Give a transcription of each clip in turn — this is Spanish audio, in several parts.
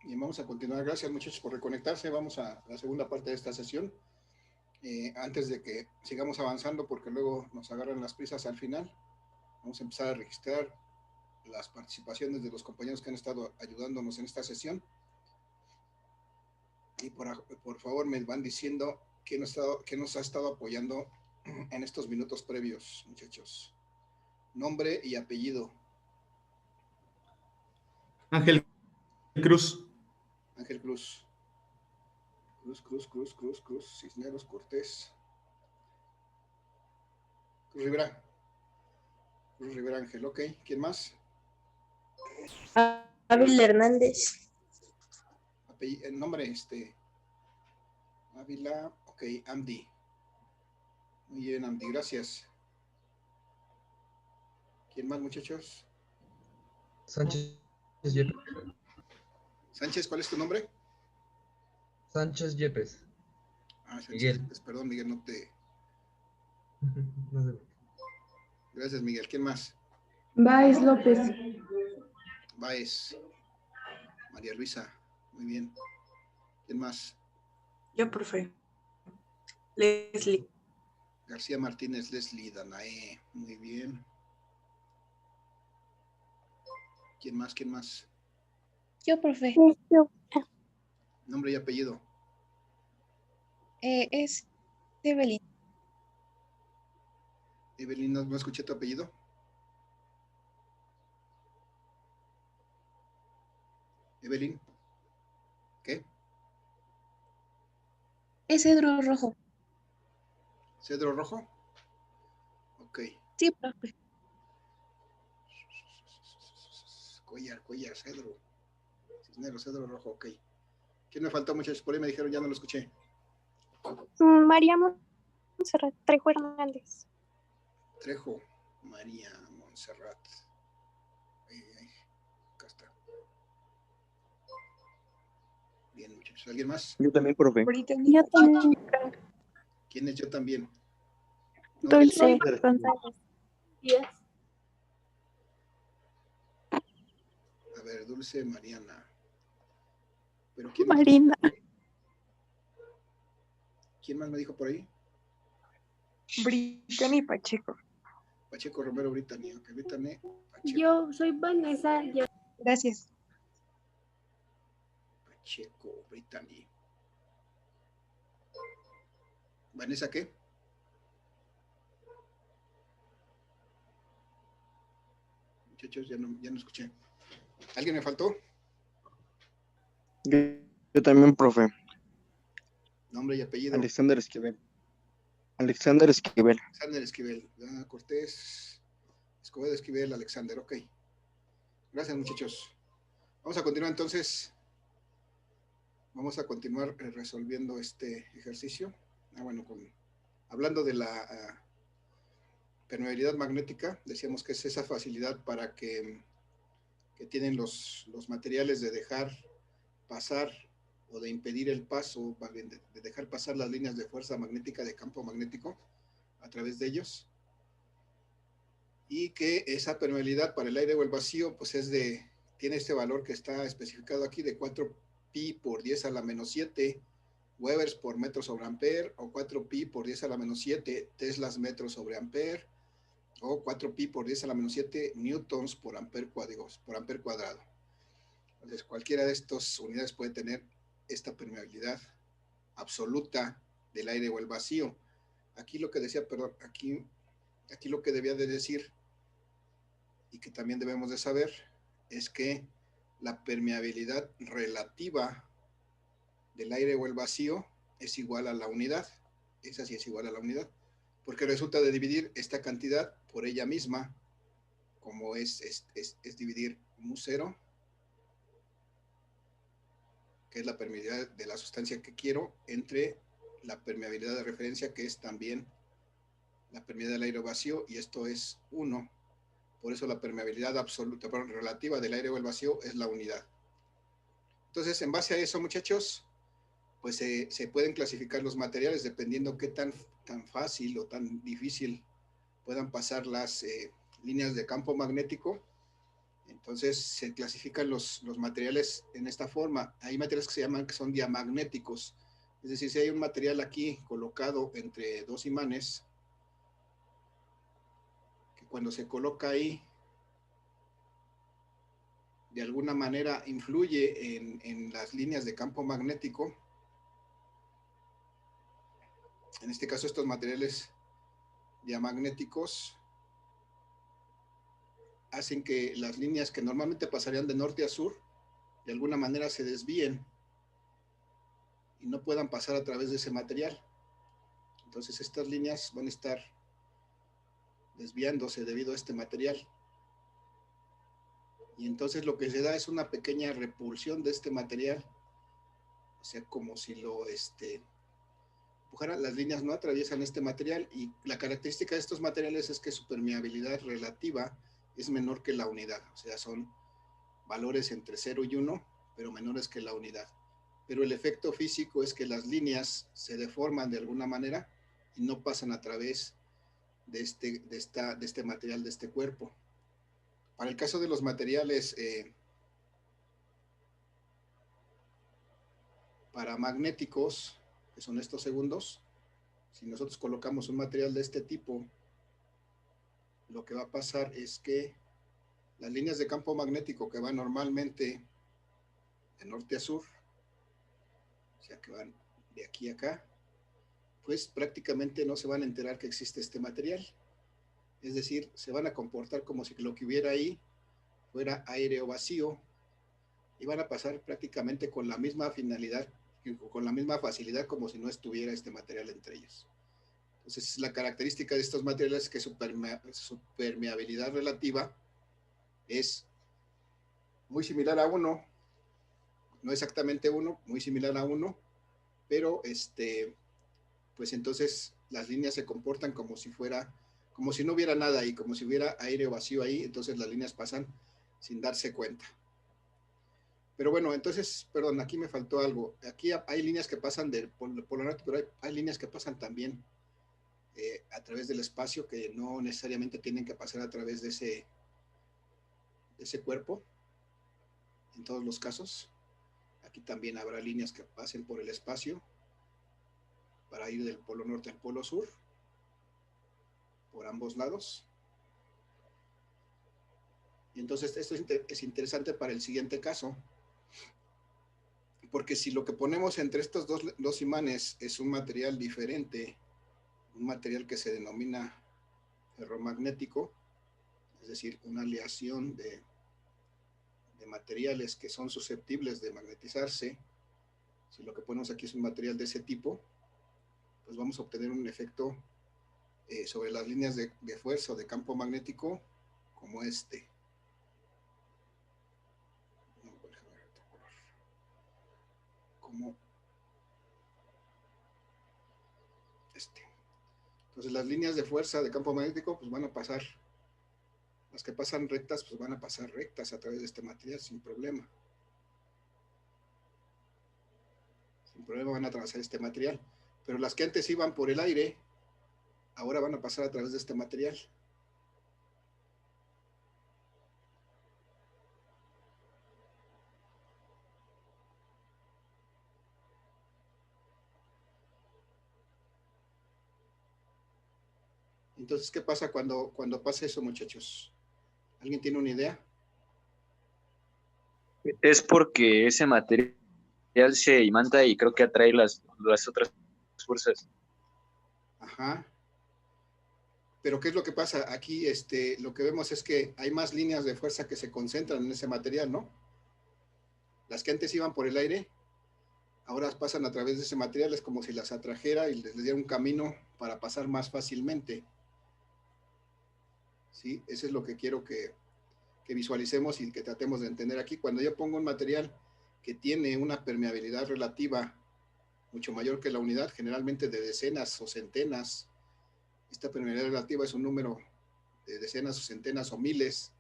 Y vamos a continuar. Gracias muchachos por reconectarse. Vamos a la segunda parte de esta sesión. Antes de que sigamos avanzando, porque luego nos agarran las prisas al final, vamos a empezar a registrar las participaciones de los compañeros que han estado ayudándonos en esta sesión. Y por favor me van diciendo quién nos ha estado apoyando en estos minutos previos, muchachos. Nombre y apellido. Ángel Cruz. Ángel Cruz. Cruz. Cisneros Cortés. Cruz Rivera. Cruz Rivera Ángel, ok. ¿Quién más? Ávila Hernández. El nombre, Ávila, ok, Amdi. Muy bien, Amdi, gracias. ¿Quién más, muchachos? Sánchez Yepes. Sánchez, ¿cuál es tu nombre? Sánchez Yepes. Ah, Sánchez Miguel. Yepes, perdón, Miguel, no te... No sé. Gracias, Miguel. ¿Quién más? Báez López. Báez. María Luisa, muy bien. ¿Quién más? Yo, profe. Leslie. García Martínez, Leslie, Danae, muy bien. ¿Quién más? Yo, profe. Nombre y apellido. Es Evelyn. Evelyn, no escuché tu apellido. Evelyn. ¿Qué? Es Cedro Rojo. ¿Cedro Rojo? Ok. Sí, profe. Cuellar, Cedro. Cisneros, Cedro Rojo, ok. ¿Quién me faltó, muchachos? Por ahí me dijeron, ya no lo escuché. María Montserrat Trejo Hernández. Trejo, María Montserrat. Acá está. Bien, muchachos. ¿Alguien más? Yo también, profe. Yo también. ¿Quién es yo también? Dulce González. A ver, Dulce Mariana. ¿Pero quién Marina. ¿Quién más me dijo por ahí? Brittany Pacheco. Pacheco Romero Brittany. Ok, Brittany Pacheco. Yo soy Vanessa. Gracias. Pacheco Brittany. ¿Vanessa qué? Muchachos, ya no escuché. ¿Alguien me faltó? Yo también, profe. Nombre y apellido. Alexander Esquivel. Alexander Esquivel. Alexander Esquivel. Cortés. Escobedo Esquivel, Alexander. Ok. Gracias, muchachos. Vamos a continuar entonces. Vamos a continuar resolviendo este ejercicio. Bueno, hablando de la permeabilidad magnética, decíamos que es esa facilidad para que tienen los materiales de dejar pasar o de impedir el paso, de dejar pasar las líneas de fuerza magnética de campo magnético a través de ellos, y que esa permeabilidad para el aire o el vacío pues tiene este valor que está especificado aquí de 4pi por 10 a la menos 7 Webers por metro sobre amper, o 4pi por 10 a la menos 7 Teslas metros sobre amper, o 4pi por 10 a la menos 7 newtons por amper cuadrado. Entonces, cualquiera de estas unidades puede tener esta permeabilidad absoluta del aire o el vacío. Aquí lo que decía, perdón, aquí lo que debía de decir, y que también debemos de saber, es que la permeabilidad relativa del aire o el vacío es igual a la unidad. Esa sí es igual a la unidad, porque resulta de dividir esta cantidad por ella misma, como es dividir mu0, que es la permeabilidad de la sustancia que quiero, entre la permeabilidad de referencia, que es también la permeabilidad del aire vacío, y esto es 1. Por eso la permeabilidad absoluta, relativa del aire o el vacío es la unidad. Entonces, en base a eso, muchachos, pues se pueden clasificar los materiales dependiendo qué tan fácil o tan difícil puedan pasar las líneas de campo magnético Entonces se clasifican los materiales en esta forma. Hay materiales que se llaman que son diamagnéticos. Es decir, si hay un material aquí colocado entre dos imanes, que cuando se coloca ahí, de alguna manera influye en las líneas de campo magnético. En este caso, estos materiales diamagnéticos hacen que las líneas que normalmente pasarían de norte a sur, de alguna manera se desvíen y no puedan pasar a través de ese material. Entonces estas líneas van a estar desviándose debido a este material. Y entonces lo que se da es una pequeña repulsión de este material. O sea, como si lo empujara. Las líneas no atraviesan este material, y la característica de estos materiales es que su permeabilidad relativa es menor que la unidad. O sea, son valores entre 0 y 1, pero menores que la unidad. Pero el efecto físico es que las líneas se deforman de alguna manera y no pasan a través de este material, de este cuerpo. Para el caso de los materiales paramagnéticos, que son estos segundos, si nosotros colocamos un material de este tipo, lo que va a pasar es que las líneas de campo magnético que van normalmente de norte a sur, o sea que van de aquí a acá, pues prácticamente no se van a enterar que existe este material. Es decir, se van a comportar como si lo que hubiera ahí fuera aire o vacío, y van a pasar prácticamente con la misma finalidad, con la misma facilidad como si no estuviera este material entre ellos. Entonces, la característica de estos materiales es que su permeabilidad relativa es muy similar a 1, no exactamente 1, muy similar a 1, pero pues entonces las líneas se comportan como si no hubiera nada ahí, como si hubiera aire o vacío ahí. Entonces las líneas pasan sin darse cuenta. Pero bueno, entonces, perdón, aquí me faltó algo. Aquí hay líneas que pasan del polo norte, pero hay líneas que pasan también a través del espacio, que no necesariamente tienen que pasar a través de ese cuerpo. En todos los casos, aquí también habrá líneas que pasen por el espacio para ir del polo norte al polo sur, por ambos lados. Y entonces esto es interesante para el siguiente caso, porque si lo que ponemos entre estos dos imanes es un material diferente, un material que se denomina ferromagnético, es decir, una aleación de materiales que son susceptibles de magnetizarse, si lo que ponemos aquí es un material de ese tipo, pues vamos a obtener un efecto sobre las líneas de fuerza o de campo magnético como este. Como este. Entonces las líneas de fuerza de campo magnético pues van a pasar, las que pasan rectas pues van a pasar rectas a través de este material sin problema. Sin problema van a atravesar este material. Pero las que antes iban por el aire, ahora van a pasar a través de este material. Entonces, ¿qué pasa cuando pasa eso, muchachos? ¿Alguien tiene una idea? Es porque ese material se imanta y creo que atrae las otras fuerzas. Ajá. Pero ¿qué es lo que pasa? Aquí lo que vemos es que hay más líneas de fuerza que se concentran en ese material, ¿no? Las que antes iban por el aire, ahora pasan a través de ese material. Es como si las atrajera y les diera un camino para pasar más fácilmente. ¿Sí? Eso es lo que quiero que visualicemos y que tratemos de entender aquí. Cuando yo pongo un material que tiene una permeabilidad relativa mucho mayor que la unidad, generalmente de decenas o centenas, esta permeabilidad relativa es un número de decenas o centenas o miles.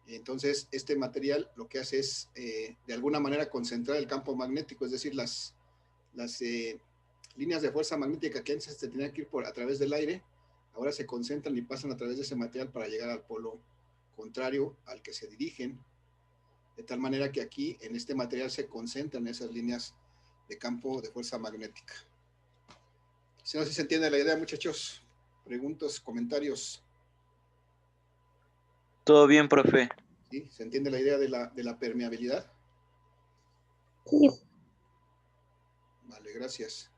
Entonces, este material lo que hace es, de alguna manera, concentrar el campo magnético, es decir, las líneas de fuerza magnética que antes se tenían que ir a través del aire, ahora se concentran y pasan a través de ese material para llegar al polo contrario al que se dirigen, de tal manera que aquí en este material se concentran esas líneas de campo de fuerza magnética. Si no sé si se entiende la idea, muchachos. Preguntas, comentarios. Todo bien, profe. ¿Sí? ¿Se entiende la idea de la permeabilidad? Sí. Vale, gracias.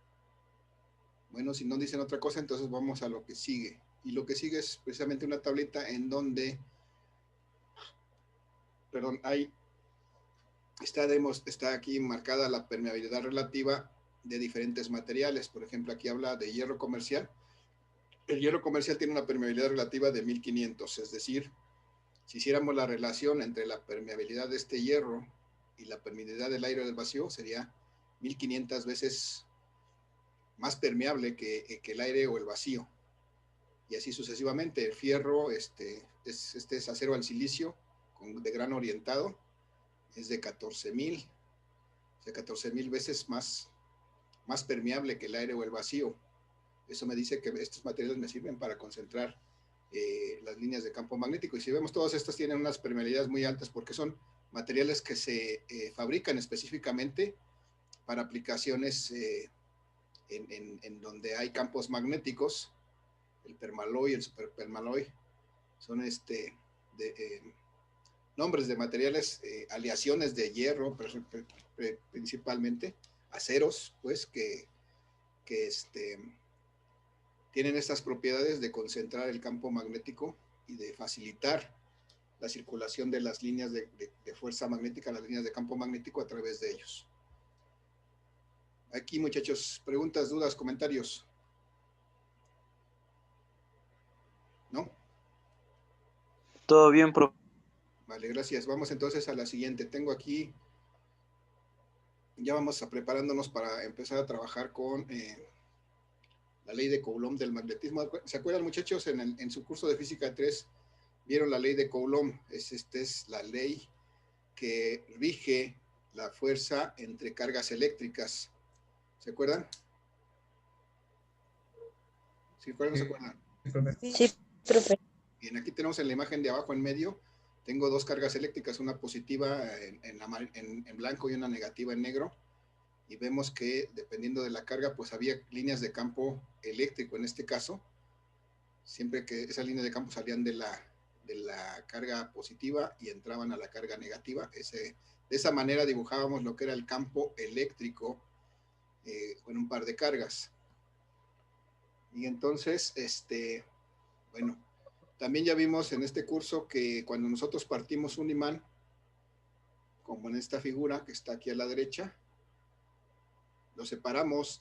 Bueno, si no dicen otra cosa, entonces vamos a lo que sigue. Y lo que sigue es precisamente una tableta en donde, perdón, está aquí marcada la permeabilidad relativa de diferentes materiales. Por ejemplo, aquí habla de hierro comercial. El hierro comercial tiene una permeabilidad relativa de 1500, es decir, si hiciéramos la relación entre la permeabilidad de este hierro y la permeabilidad del aire o del vacío, sería 1500 veces más permeable que el aire o el vacío. Y así sucesivamente. El fierro, este es acero al silicio de grano orientado, es de 14,000, o sea, 14,000 veces más permeable que el aire o el vacío. Eso me dice que estos materiales me sirven para concentrar las líneas de campo magnético. Y si vemos, todas estas tienen unas permeabilidades muy altas porque son materiales que se fabrican específicamente para aplicaciones en donde hay campos magnéticos. El permaloy, el superpermaloy, son nombres de materiales, aleaciones de hierro, principalmente, aceros, pues, que tienen estas propiedades de concentrar el campo magnético y de facilitar la circulación de las líneas de fuerza magnética, las líneas de campo magnético a través de ellos. Aquí, muchachos, preguntas, dudas, comentarios. ¿No? Todo bien, profe. Vale, gracias. Vamos entonces a la siguiente. Tengo aquí, ya vamos preparándonos para empezar a trabajar con la ley de Coulomb del magnetismo. ¿Se acuerdan, muchachos? En su curso de física 3 vieron la ley de Coulomb. Esta es la ley que rige la fuerza entre cargas eléctricas. ¿Se acuerdan? ¿Se acuerdan o no se acuerdan? Sí, profe. Bien, aquí tenemos en la imagen de abajo en medio, tengo dos cargas eléctricas, una positiva en blanco y una negativa en negro. Y vemos que dependiendo de la carga, pues había líneas de campo eléctrico en este caso, siempre que esas líneas de campo salían de la carga positiva y entraban a la carga negativa. De esa manera dibujábamos lo que era el campo eléctrico con un par de cargas. Y entonces, bueno, también ya vimos en este curso que cuando nosotros partimos un imán, como en esta figura que está aquí a la derecha, lo separamos,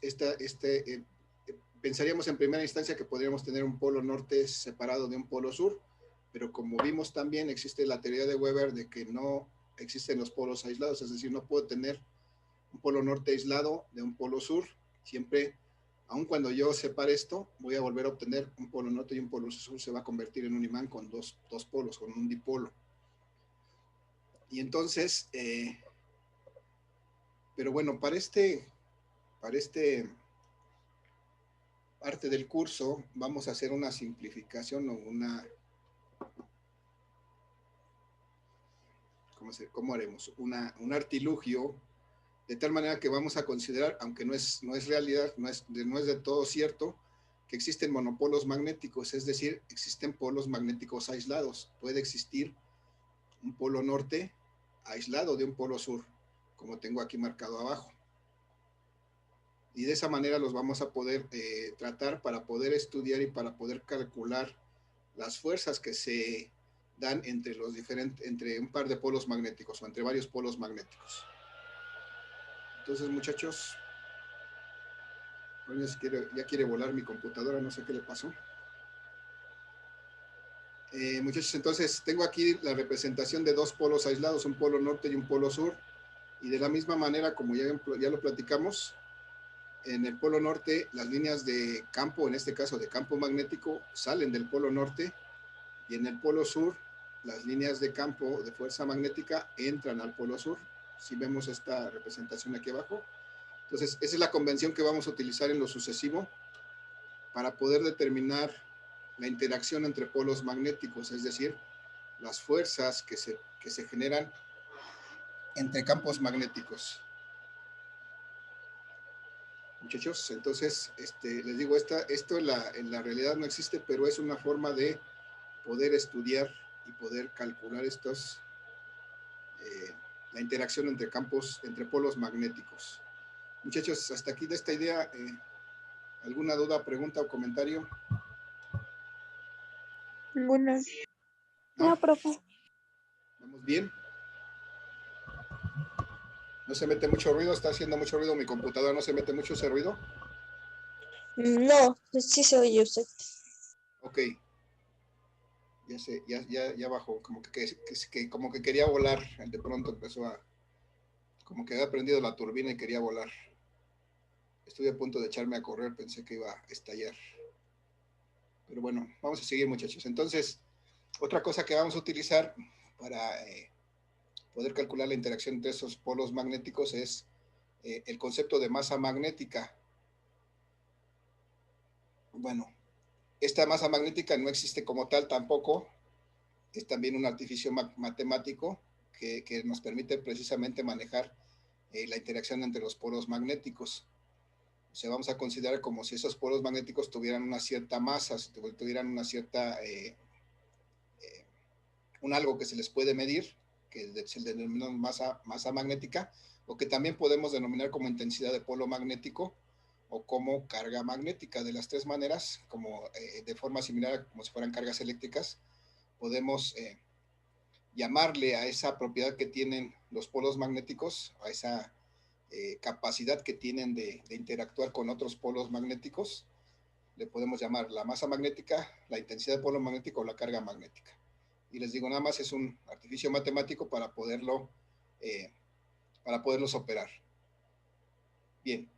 pensaríamos en primera instancia que podríamos tener un polo norte separado de un polo sur, pero como vimos también existe la teoría de Weber de que no existen los polos aislados, es decir, no puedo tener un polo norte aislado de un polo sur, siempre, aun cuando yo separe esto, voy a volver a obtener un polo norte y un polo sur, se va a convertir en un imán con dos polos, con un dipolo. Y entonces, pero bueno, para parte del curso vamos a hacer una simplificación o ¿cómo haremos? Un artilugio, de tal manera que vamos a considerar, aunque no es realidad, no es de todo cierto, que existen monopolos magnéticos, es decir, existen polos magnéticos aislados. Puede existir un polo norte aislado de un polo sur, como tengo aquí marcado abajo. Y de esa manera los vamos a poder tratar para poder estudiar y para poder calcular las fuerzas que se dan entre un par de polos magnéticos o entre varios polos magnéticos. Entonces, muchachos, ya quiere volar mi computadora, no sé qué le pasó. Muchachos, entonces tengo aquí la representación de dos polos aislados, un polo norte y un polo sur. Y de la misma manera, como ya lo platicamos, en el polo norte, las líneas de campo, en este caso de campo magnético, salen del polo norte, y en el polo sur, las líneas de campo de fuerza magnética entran al polo sur. Si vemos esta representación aquí abajo. Entonces, esa es la convención que vamos a utilizar en lo sucesivo para poder determinar la interacción entre polos magnéticos, es decir, las fuerzas que se generan entre campos magnéticos. Muchachos, entonces, les digo, esto en la realidad no existe, pero es una forma de poder estudiar y poder calcular la interacción entre campos, entre polos magnéticos. Muchachos, hasta aquí de esta idea, ¿alguna duda, pregunta o comentario? Ninguna. ¿No? No, profe. ¿Vamos bien? ¿No se mete mucho ruido? ¿Está haciendo mucho ruido mi computadora? ¿No se mete mucho ese ruido? No, sí se oye usted. Ok. Ya bajó. Como como que quería volar. De pronto empezó a... Como que había prendido la turbina y quería volar. Estuve a punto de echarme a correr. Pensé que iba a estallar. Pero bueno, vamos a seguir, muchachos. Entonces, otra cosa que vamos a utilizar para poder calcular la interacción entre esos polos magnéticos es el concepto de masa magnética. Bueno, esta masa magnética no existe como tal tampoco, es también un artificio matemático que nos permite precisamente manejar la interacción entre los polos magnéticos. O sea, vamos a considerar como si esos polos magnéticos tuvieran una cierta masa, si tuvieran una cierta, un algo que se les puede medir, que se denomina masa magnética, o que también podemos denominar como intensidad de polo magnético, o como carga magnética. De las tres maneras, como de forma similar, como si fueran cargas eléctricas, podemos llamarle a esa propiedad que tienen los polos magnéticos, a esa capacidad que tienen de interactuar con otros polos magnéticos, le podemos llamar la masa magnética, la intensidad de polo magnético o la carga magnética. Y les digo, nada más es un artificio matemático para poderlos operar. Bien.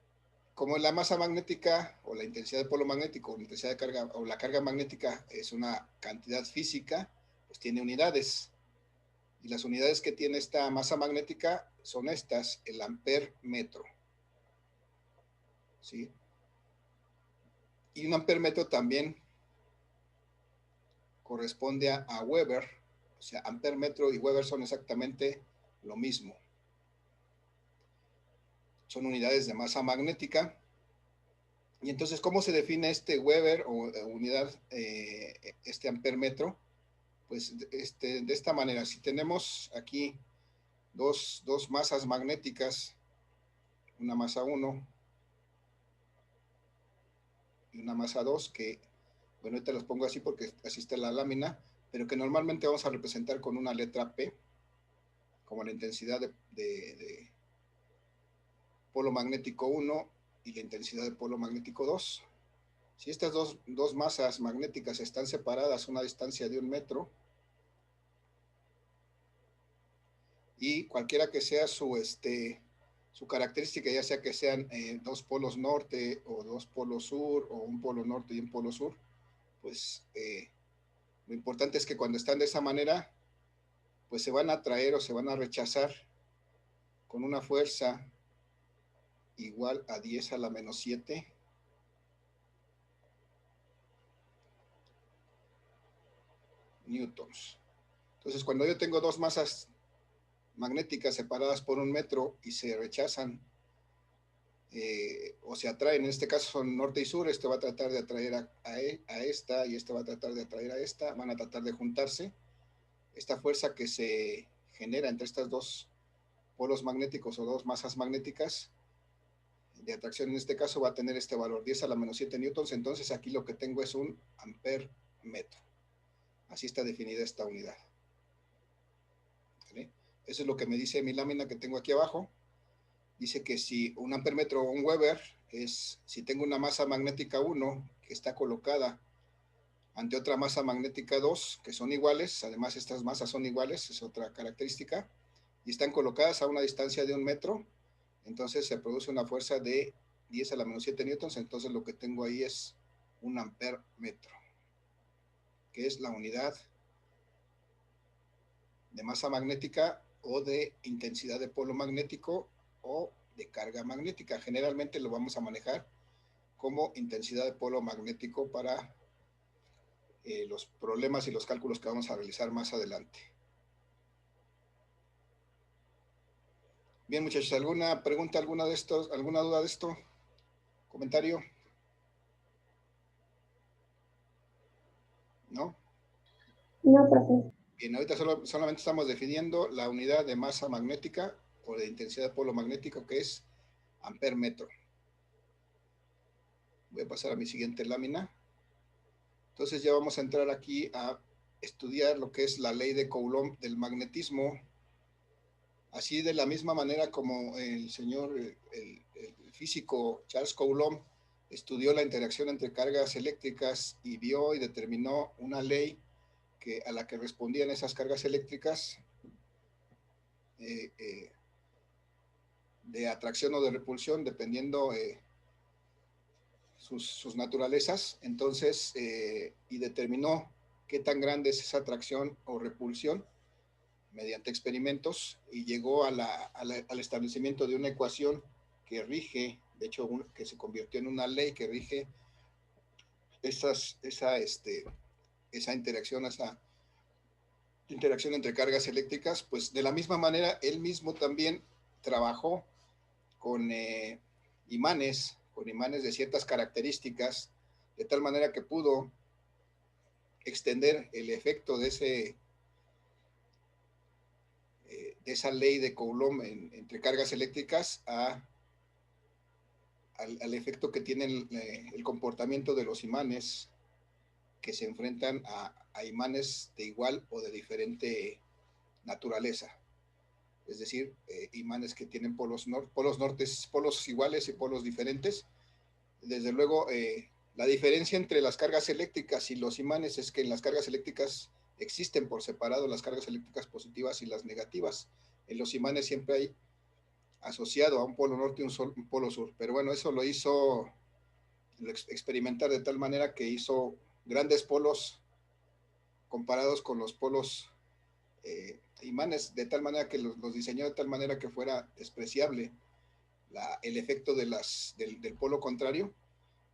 Como la masa magnética o la intensidad de polo magnético o la intensidad de carga o la carga magnética es una cantidad física, pues tiene unidades. Y las unidades que tiene esta masa magnética son estas, el amper metro. ¿Sí? Y un amper metro también corresponde a Weber. O sea, amper metro y Weber son exactamente lo mismo. Son unidades de masa magnética. Y entonces, ¿cómo se define este Weber o unidad, este amper metro? Pues de esta manera, si tenemos aquí dos masas magnéticas, una masa 1 y una masa 2, que, bueno, ahorita los pongo así porque así está la lámina, pero que normalmente vamos a representar con una letra P, como la intensidad de polo magnético 1 y la intensidad de polo magnético 2. Si estas dos masas magnéticas están separadas a una distancia de 1 metro, y cualquiera que sea su característica, ya sea que sean dos polos norte o dos polos sur, o un polo norte y un polo sur, pues lo importante es que cuando están de esa manera, pues se van a atraer o se van a rechazar con una fuerza igual a 10 a la menos 7 newtons. Entonces, cuando yo tengo dos masas magnéticas separadas por 1 metro y se rechazan o se atraen, en este caso son norte y sur, este va a tratar de atraer a esta y este va a tratar de atraer a esta, van a tratar de juntarse. Esta fuerza que se genera entre estas dos polos magnéticos o dos masas magnéticas de atracción, en este caso va a tener este valor 10 a la menos 7 newtons, entonces aquí lo que tengo es un amper metro. Así está definida esta unidad. ¿Vale? Eso es lo que me dice mi lámina que tengo aquí abajo. Dice que si un amper metro o un Weber es, si tengo una masa magnética 1 que está colocada ante otra masa magnética 2 que son iguales, además estas masas son iguales, es otra característica, y están colocadas a una distancia de 1 metro, entonces se produce una fuerza de 10 a la menos 7 newtons, entonces lo que tengo ahí es un amper metro, que es la unidad de masa magnética o de intensidad de polo magnético o de carga magnética. Generalmente lo vamos a manejar como intensidad de polo magnético para los problemas y los cálculos que vamos a realizar más adelante. Bien, muchachos, ¿alguna pregunta, alguna duda de esto? ¿Comentario? ¿No? No, profe. Bien, ahorita solamente estamos definiendo la unidad de masa magnética o de intensidad de polo magnético, que es amper metro. Voy a pasar a mi siguiente lámina. Entonces ya vamos a entrar aquí a estudiar lo que es la ley de Coulomb del magnetismo. Así, de la misma manera como el físico Charles Coulomb estudió la interacción entre cargas eléctricas y vio y determinó una ley a la que respondían esas cargas eléctricas de atracción o de repulsión, dependiendo sus naturalezas. Entonces, y determinó qué tan grande es esa atracción o repulsión mediante experimentos, y llegó al establecimiento de una ecuación que rige, de hecho, que se convirtió en una ley que rige esa interacción, esa interacción entre cargas eléctricas. Pues de la misma manera, él mismo también trabajó con imanes de ciertas características, de tal manera que pudo extender el efecto de esa ley de Coulomb entre cargas eléctricas al efecto que tiene el comportamiento de los imanes que se enfrentan a imanes de igual o de diferente naturaleza. Es decir, imanes que tienen polos iguales y polos diferentes. Desde luego, la diferencia entre las cargas eléctricas y los imanes es que en las cargas eléctricas existen por separado las cargas eléctricas positivas y las negativas. En los imanes siempre hay asociado a un polo norte y un polo sur. Pero bueno, eso lo hizo experimentar de tal manera que hizo grandes polos comparados con los polos imanes, de tal manera que los diseñó de tal manera que fuera despreciable el efecto del polo contrario,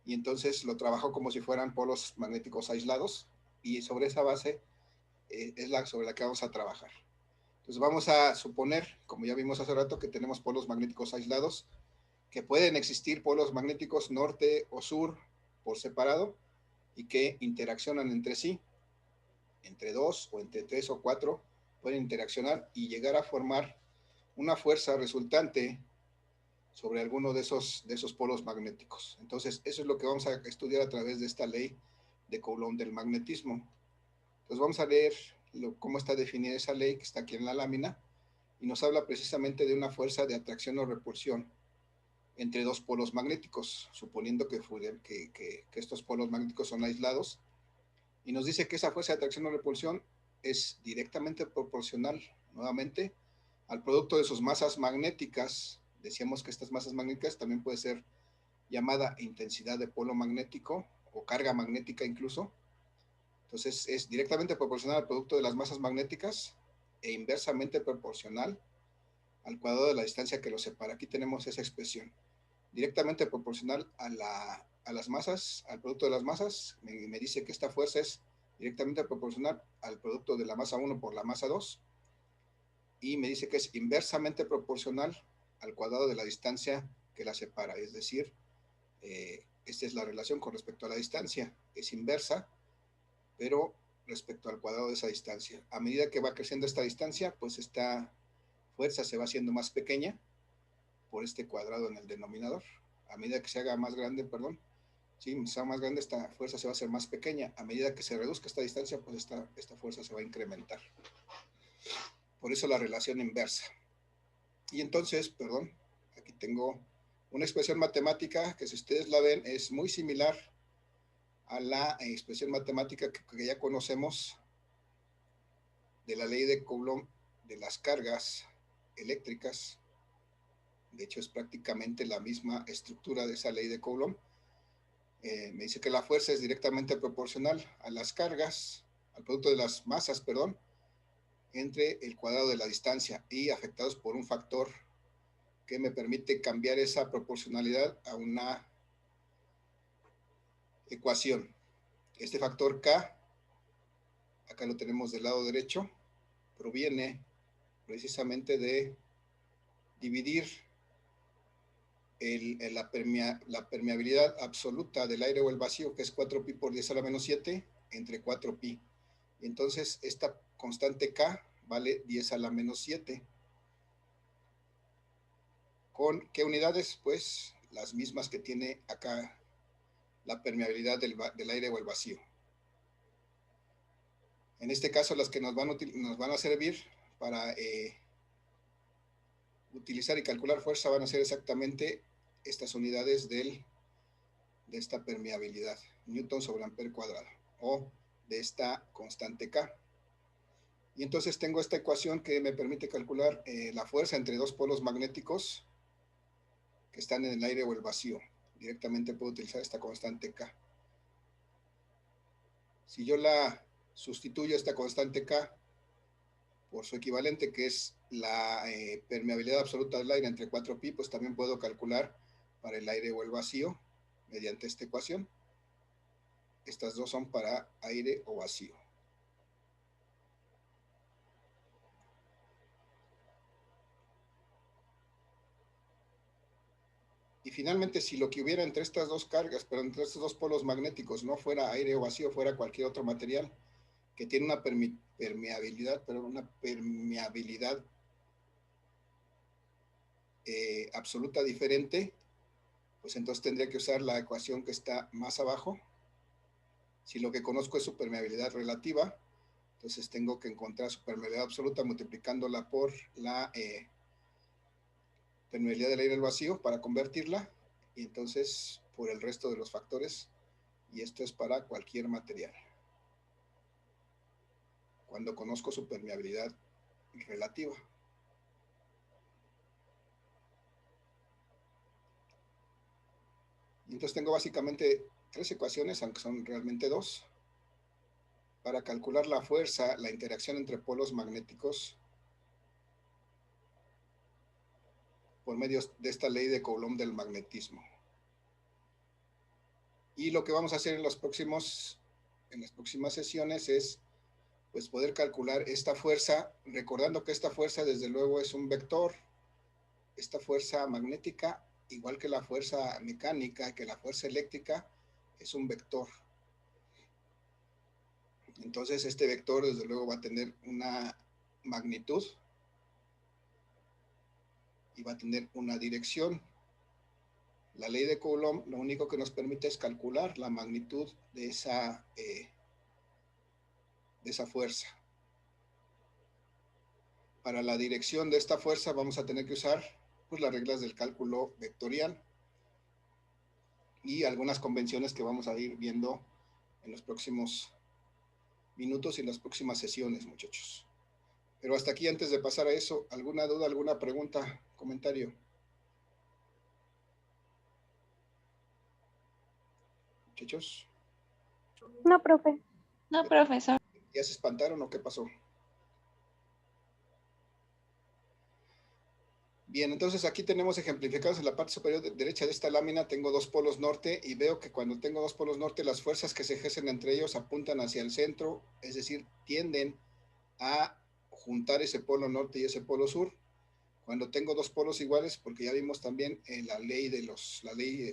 y entonces lo trabajó como si fueran polos magnéticos aislados, y sobre esa base es sobre la que vamos a trabajar. Entonces vamos a suponer, como ya vimos hace rato, que tenemos polos magnéticos aislados, que pueden existir polos magnéticos norte o sur por separado, y que interaccionan entre sí, entre 2 o entre 3 o 4, pueden interaccionar y llegar a formar una fuerza resultante sobre alguno de esos polos magnéticos. Entonces, eso es lo que vamos a estudiar a través de esta ley de Coulomb del magnetismo. Entonces, vamos a leer cómo está definida esa ley que está aquí en la lámina, y nos habla precisamente de una fuerza de atracción o repulsión entre dos polos magnéticos, suponiendo que estos polos magnéticos son aislados, y nos dice que esa fuerza de atracción o repulsión es directamente proporcional, nuevamente, al producto de sus masas magnéticas. Decíamos que estas masas magnéticas también puede ser llamada intensidad de polo magnético o carga magnética incluso. Entonces es directamente proporcional al producto de las masas magnéticas e inversamente proporcional al cuadrado de la distancia que los separa. Aquí tenemos esa expresión. Directamente proporcional a las masas, al producto de las masas, me dice que esta fuerza es directamente proporcional al producto de la masa 1 por la masa 2, y me dice que es inversamente proporcional al cuadrado de la distancia que la separa. Es decir, esta es la relación con respecto a la distancia, es inversa, pero respecto al cuadrado de esa distancia. A medida que va creciendo esta distancia, pues esta fuerza se va haciendo más pequeña por este cuadrado en el denominador. A medida que se haga más grande, sea más grande, esta fuerza se va a hacer más pequeña. A medida que se reduzca esta distancia, pues esta fuerza se va a incrementar. Por eso la relación inversa. Y entonces, aquí tengo una expresión matemática que, si ustedes la ven, es muy similar a la expresión matemática que ya conocemos de la ley de Coulomb de las cargas eléctricas. De hecho, es prácticamente la misma estructura de esa ley de Coulomb. Me dice que la fuerza es directamente proporcional a las cargas, al producto de las masas, entre el cuadrado de la distancia, y afectados por un factor que me permite cambiar esa proporcionalidad a una ecuación. Este factor K acá lo tenemos del lado derecho, proviene precisamente de dividir la permeabilidad absoluta del aire o el vacío, que es 4pi por 10 a la menos 7, entre 4pi. Y entonces esta constante K vale 10 a la menos 7. ¿Con qué unidades? Pues las mismas que tiene acá la permeabilidad del aire o el vacío. En este caso, las que nos van a servir para utilizar y calcular fuerza van a ser exactamente estas unidades de esta permeabilidad, Newton sobre amper cuadrado, o de esta constante K. Y entonces tengo esta ecuación que me permite calcular la fuerza entre dos polos magnéticos que están en el aire o el vacío. Directamente puedo utilizar esta constante K. Si yo la sustituyo esta constante K por su equivalente, que es la permeabilidad absoluta del aire entre 4pi, pues también puedo calcular para el aire o el vacío mediante esta ecuación. Estas dos son para aire o vacío. Y finalmente, si lo que hubiera entre estas dos cargas, pero entre estos dos polos magnéticos, no fuera aire o vacío, fuera cualquier otro material que tiene una permeabilidad absoluta diferente, pues entonces tendría que usar la ecuación que está más abajo. Si lo que conozco es su permeabilidad relativa, entonces tengo que encontrar su permeabilidad absoluta multiplicándola por la permeabilidad del aire al vacío para convertirla, y entonces por el resto de los factores, y esto es para cualquier material, cuando conozco su permeabilidad relativa. Y entonces tengo básicamente tres ecuaciones, aunque son realmente dos, para calcular la fuerza, la interacción entre polos magnéticos por medio de esta ley de Coulomb del magnetismo. Y lo que vamos a hacer en las próximas sesiones es pues poder calcular esta fuerza, recordando que esta fuerza desde luego es un vector. Esta fuerza magnética, igual que la fuerza mecánica, que la fuerza eléctrica, es un vector. Entonces este vector desde luego va a tener una magnitud y va a tener una dirección. La ley de Coulomb lo único que nos permite es calcular la magnitud de esa fuerza. Para la dirección de esta fuerza vamos a tener que usar pues, las reglas del cálculo vectorial y algunas convenciones que vamos a ir viendo en los próximos minutos y en las próximas sesiones, muchachos. Pero hasta aquí, antes de pasar a eso, ¿alguna duda, alguna pregunta, comentario? Muchachos. No, profe. No, profesor. ¿Ya se espantaron o qué pasó? Bien, entonces aquí tenemos ejemplificados en la parte superior derecha de esta lámina, tengo dos polos norte y veo que cuando tengo dos polos norte, las fuerzas que se ejercen entre ellos apuntan hacia el centro, es decir, tienden a juntar ese polo norte y ese polo sur. Cuando tengo dos polos iguales, porque ya vimos también en la ley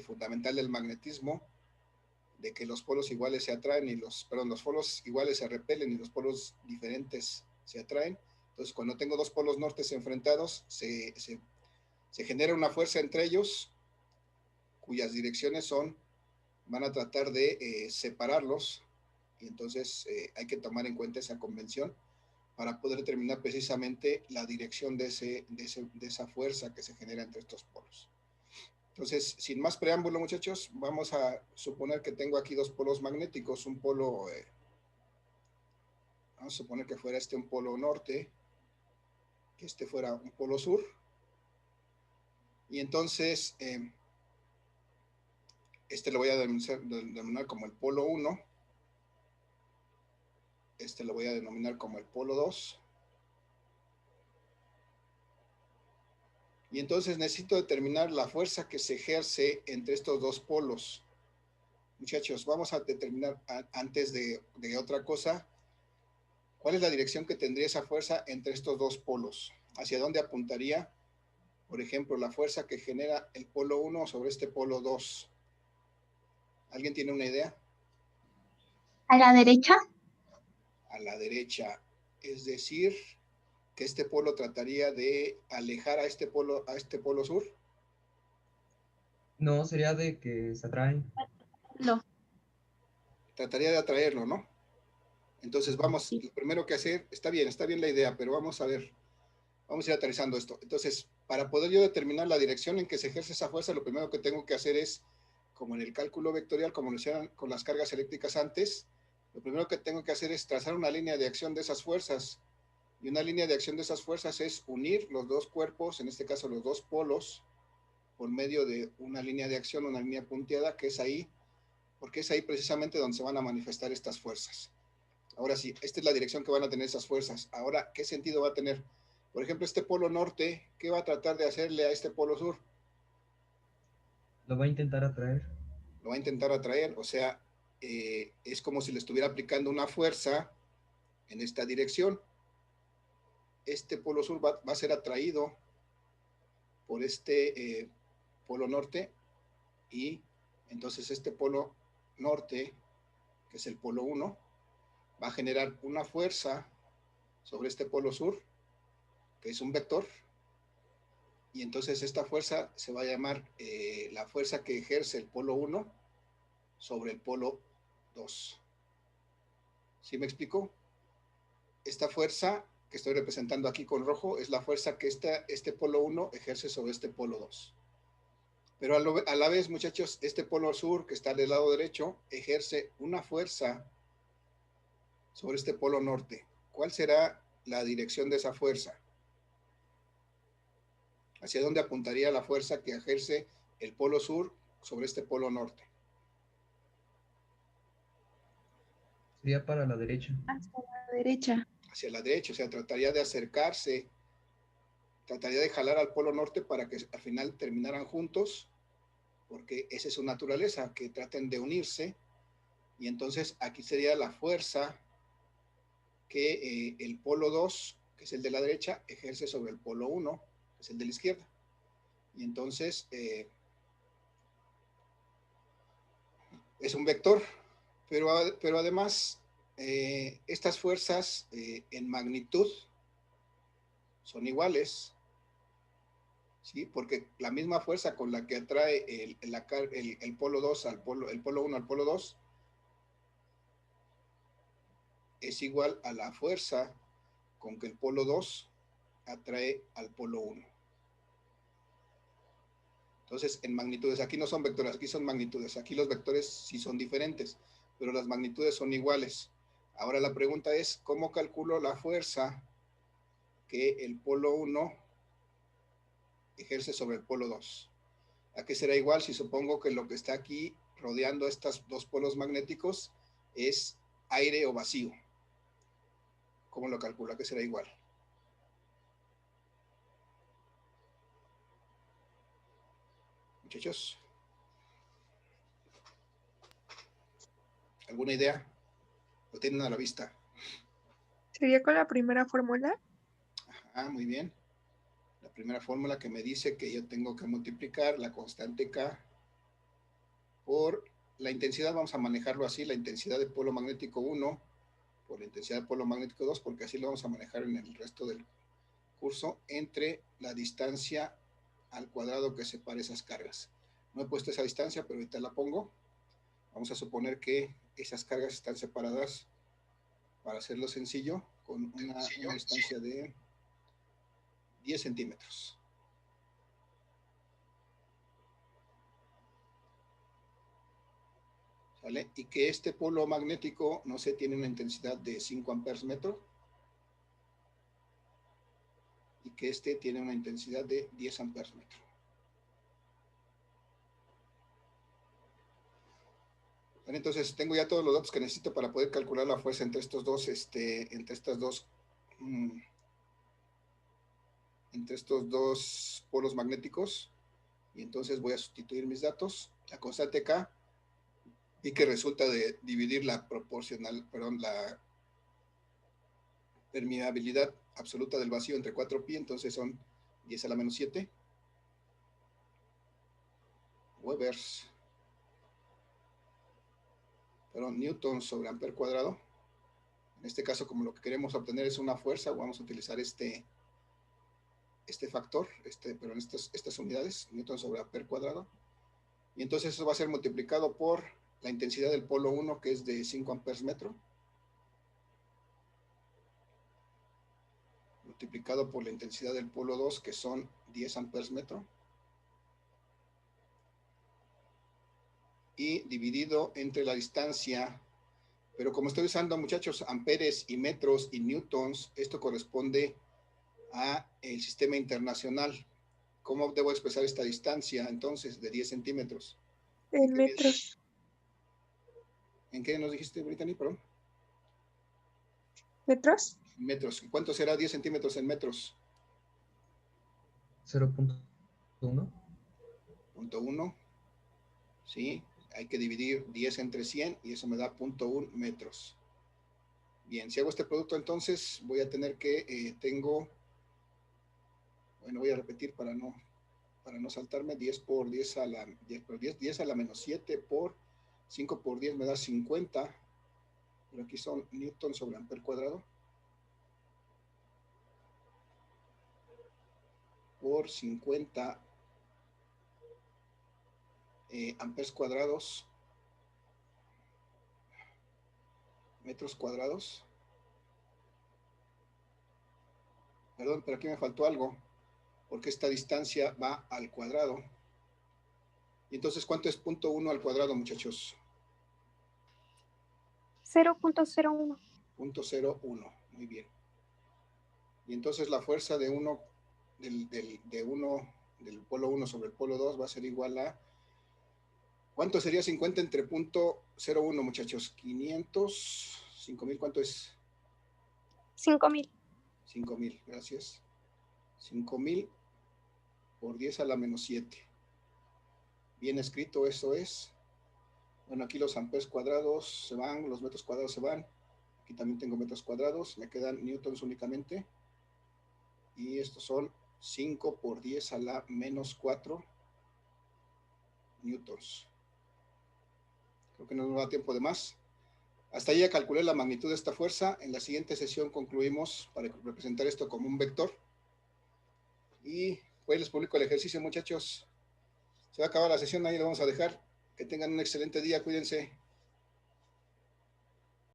fundamental del magnetismo, de que los polos iguales se atraen y los polos iguales se repelen y los polos diferentes se atraen. Entonces, cuando tengo dos polos nortes enfrentados, se genera una fuerza entre ellos, cuyas direcciones van a tratar de separarlos, y entonces hay que tomar en cuenta esa convención para poder determinar precisamente la dirección de esa fuerza que se genera entre estos polos. Entonces, sin más preámbulo, muchachos, vamos a suponer que tengo aquí dos polos magnéticos, un polo, vamos a suponer que fuera un polo norte, que este fuera un polo sur, y entonces lo voy a denominar como el polo 1, lo voy a denominar como el polo 2, y entonces necesito determinar la fuerza que se ejerce entre estos dos polos. Muchachos, vamos a determinar antes de otra cosa, ¿Cuál es la dirección que tendría esa fuerza entre estos dos polos? ¿Hacia dónde apuntaría, por ejemplo, la fuerza que genera el polo 1 sobre este polo 2? ¿Alguien tiene una idea? ¿A la derecha? A la derecha, es decir, que este polo trataría de alejar a este polo sur. No, sería de que se atraen. No. Trataría de atraerlo, ¿no? Entonces vamos, Sí. lo primero que hacer, está bien la idea, pero vamos a ver, vamos a ir aterrizando esto. Entonces, para poder yo determinar la dirección en que se ejerce esa fuerza, lo primero que tengo que hacer es, como en el cálculo vectorial, como lo hicieron con las cargas eléctricas antes, lo primero que tengo que hacer es trazar una línea de acción de esas fuerzas. Y una línea de acción de esas fuerzas es unir los dos cuerpos, en este caso los dos polos, por medio de una línea de acción, una línea punteada, que es ahí, porque es ahí precisamente donde se van a manifestar estas fuerzas. Ahora sí, esta es la dirección que van a tener esas fuerzas. Ahora, ¿qué sentido va a tener? Por ejemplo, este polo norte, ¿qué va a tratar de hacerle a este polo sur? Lo va a intentar atraer. Lo va a intentar atraer, o sea, es como si le estuviera aplicando una fuerza en esta dirección. Este polo sur va a ser atraído por este polo norte, y entonces este polo norte, que es el polo 1, va a generar una fuerza sobre este polo sur, que es un vector, y entonces esta fuerza se va a llamar la fuerza que ejerce el polo 1 sobre el polo 2. ¿Sí me explico? Esta fuerza que estoy representando aquí con rojo es la fuerza que este polo 1 ejerce sobre este polo 2. Pero a la vez, muchachos, este polo sur que está del lado derecho ejerce una fuerza sobre este polo norte. ¿Cuál será la dirección de esa fuerza? ¿Hacia dónde apuntaría la fuerza que ejerce el polo sur sobre este polo norte? Sería para la derecha. Hacia la derecha. Hacia la derecha, o sea, trataría de acercarse, trataría de jalar al polo norte para que al final terminaran juntos, porque esa es su naturaleza, que traten de unirse, y entonces aquí sería la fuerza que el polo 2, que es el de la derecha, ejerce sobre el polo 1, que es el de la izquierda. Y entonces es un vector, pero además estas fuerzas en magnitud son iguales, ¿sí? Porque la misma fuerza con la que atrae el polo 2 al el polo 1 al polo 2 es igual a la fuerza con que el polo 2 atrae al polo 1. Entonces, en magnitudes, aquí no son vectores, aquí son magnitudes. Aquí los vectores sí son diferentes, pero las magnitudes son iguales. Ahora la pregunta es, ¿cómo calculo la fuerza que el polo 1 ejerce sobre el polo 2? ¿A qué será igual si supongo que lo que está aquí rodeando estos dos polos magnéticos es aire o vacío? ¿Cómo lo calculo? ¿A qué será igual? Muchachos, ¿alguna idea? ¿Lo tienen a la vista? ¿Sería con la primera fórmula? Ajá, muy bien. La primera fórmula que me dice que yo tengo que multiplicar la constante K por la intensidad, vamos a manejarlo así, la intensidad de polo magnético 1 por la intensidad de polo magnético 2, porque así lo vamos a manejar en el resto del curso, entre la distancia al cuadrado que separa esas cargas. No he puesto esa distancia, pero ahorita la pongo. Vamos a suponer que esas cargas están separadas, para hacerlo sencillo, con una distancia de 10 centímetros. ¿Sale? Y que este polo magnético, no sé, tiene una intensidad de 5 amperes metro, y que este tiene una intensidad de 10 amperes metro. ¿Vale? Entonces tengo ya todos los datos que necesito para poder calcular la fuerza entre estos dos, entre estos dos polos magnéticos, y entonces voy a sustituir mis datos. La constante K, y que resulta de dividir la proporcional, perdón, permeabilidad absoluta del vacío entre 4pi, entonces son 10 a la menos 7 Webers, perdón, newtons sobre amper cuadrado. En este caso, como lo que queremos obtener es una fuerza, vamos a utilizar este factor, pero en estas unidades, newton sobre amper cuadrado. Y entonces eso va a ser multiplicado por la intensidad del polo 1, que es de 5 amperes metro, multiplicado por la intensidad del polo 2, que son 10 amperes metro, y dividido entre la distancia. Pero como estoy usando, muchachos, amperes y metros y newtons, esto corresponde a el sistema internacional. ¿Cómo debo expresar esta distancia, entonces, de 10 centímetros? En metros. ¿En qué nos dijiste, Brittany? Perdón. ¿Metros? Metros. ¿Cuánto será 10 centímetros en metros? 0.1. 0.1. Sí, hay que dividir 10 entre 100 y eso me da 0.1 metros. Bien, si hago este producto, entonces voy a tener que, bueno, voy a repetir para no saltarme, 10 por 10 a la, 10 a la menos 7 por 5 por 10 me da 50, pero aquí son newton sobre amper cuadrado, por 50 amperes cuadrados, metros cuadrados. Perdón, pero aquí me faltó algo, porque esta distancia va al cuadrado. Y entonces, ¿cuánto es 0.1 al cuadrado, muchachos? 0.01. 0.01, muy bien. Y entonces la fuerza de del polo 1 sobre el polo 2 va a ser igual a, ¿cuánto sería 50 entre 0.01, muchachos? 500, 5,000, ¿cuánto es? 5.000. 5,000, gracias. 5,000 por 10 a la menos 7. Bien escrito, eso es. Bueno, aquí los amperes cuadrados se van, los metros cuadrados se van. Aquí también tengo metros cuadrados, me quedan newtons únicamente. Y estos son 5 por 10 a la menos 4 newtons. Creo que no nos da tiempo de más. Hasta ahí ya calculé la magnitud de esta fuerza. En la siguiente sesión concluimos para representar esto como un vector. Y pues les publico el ejercicio, muchachos. Se va a acabar la sesión, ahí lo vamos a dejar. Que tengan un excelente día, cuídense.